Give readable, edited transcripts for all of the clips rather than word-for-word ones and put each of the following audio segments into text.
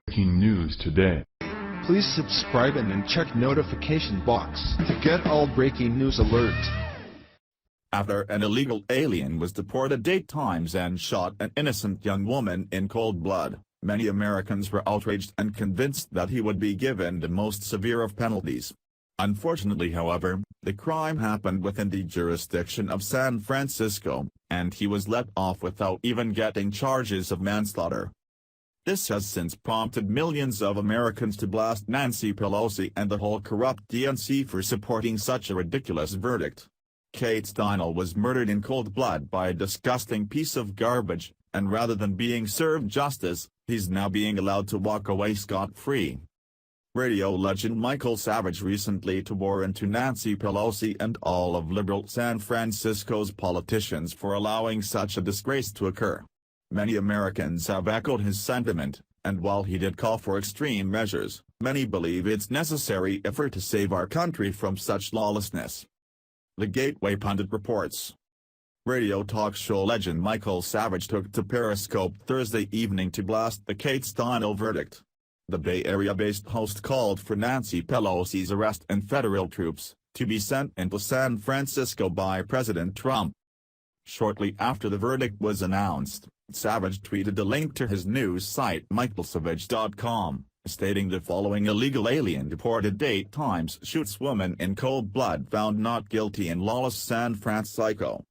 Breaking news today. Please subscribe and then check notification box to get all breaking news alerts. After an illegal alien was deported 8 times and shot an innocent young woman in cold blood, many Americans were outraged and convinced that he would be given the most severe of penalties. Unfortunately, however, the crime happened within the jurisdiction of San Francisco, and he was let off without even getting charges of manslaughter. This has since prompted millions of Americans to blast Nancy Pelosi and the whole corrupt DNC for supporting such a ridiculous verdict. Kate Steinle was murdered in cold blood by a disgusting piece of garbage, and rather than being served justice, he's now being allowed to walk away scot-free. Radio legend Michael Savage recently tore into Nancy Pelosi and all of liberal San Francisco's politicians for allowing such a disgrace to occur. Many Americans have echoed his sentiment, and while he did call for extreme measures, many believe it's necessary effort to save our country from such lawlessness. The Gateway Pundit reports. Radio talk show legend Michael Savage took to Periscope Thursday evening to blast the Kate Steinle verdict. The Bay Area-based host called for Nancy Pelosi's arrest and federal troops to be sent into San Francisco by President Trump. Shortly after the verdict was announced, Savage tweeted a link to his news site michaelsavage.com, stating the following: illegal alien deported 8 times shoots woman in cold blood found not guilty in lawless San Francisco.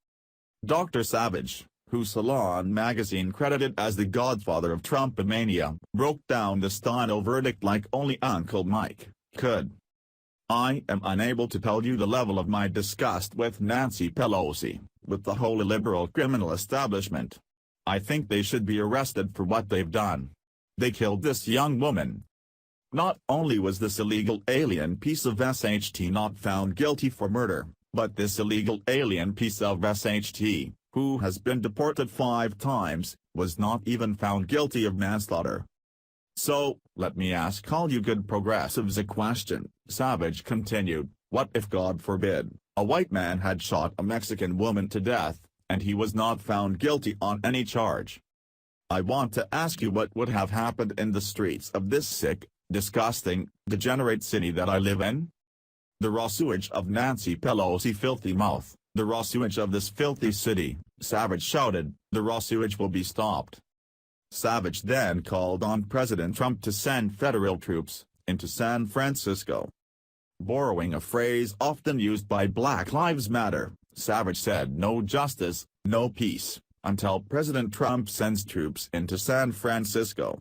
Dr. Savage, who Salon magazine credited as the godfather of Trumpomania, broke down the Steinle verdict like only Uncle Mike could. "I am unable to tell you the level of my disgust with Nancy Pelosi, with the whole liberal criminal establishment. I think they should be arrested for what they've done. They killed this young woman." Not only was this illegal alien piece of SHT not found guilty for murder, but this illegal alien piece of SHT, who has been deported 5 times, was not even found guilty of manslaughter. "So, let me ask all you good progressives a question," Savage continued. "What if, God forbid, a white man had shot a Mexican woman to death, and he was not found guilty on any charge? I want to ask you what would have happened in the streets of this sick, disgusting, degenerate city that I live in? The raw sewage of Nancy Pelosi filthy mouth, the raw sewage of this filthy city," Savage shouted. "The raw sewage will be stopped." Savage then called on President Trump to send federal troops into San Francisco. Borrowing a phrase often used by Black Lives Matter, Savage said, "No justice, no peace, until President Trump sends troops into San Francisco."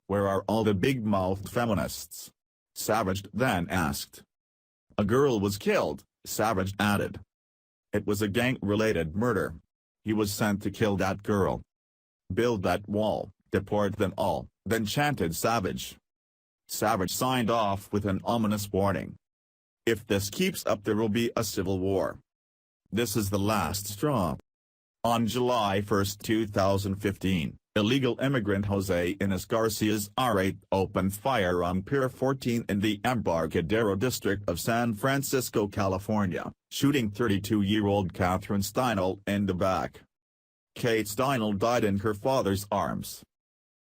"Where are all the big-mouthed feminists?" Savage then asked. "A girl was killed," Savage added. "It was a gang-related murder. He was sent to kill that girl. Build that wall, deport them all," then chanted Savage. Savage signed off with an ominous warning. "If this keeps up, there will be a civil war. This is the last straw." On July 1, 2015, illegal immigrant Jose Inez Garcia's R8 opened fire on Pier 14 in the Embarcadero district of San Francisco, California, shooting 32-year-old Catherine Steinle in the back. Kate Steinle died in her father's arms.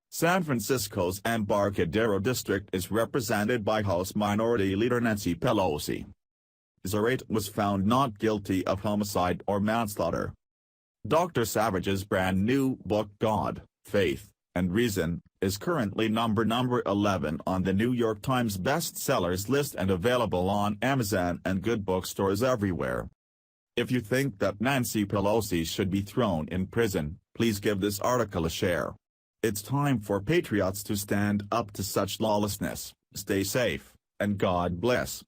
San Francisco's Embarcadero district is represented by House Minority Leader Nancy Pelosi. R8 was found not guilty of homicide or manslaughter. Dr. Savage's brand new book God, Faith, and Reason is currently number 11 on the New York Times bestsellers list and available on Amazon and good bookstores everywhere. If you think that Nancy Pelosi should be thrown in prison, please give this article a share. It's time for patriots to stand up to such lawlessness. Stay safe, and God bless.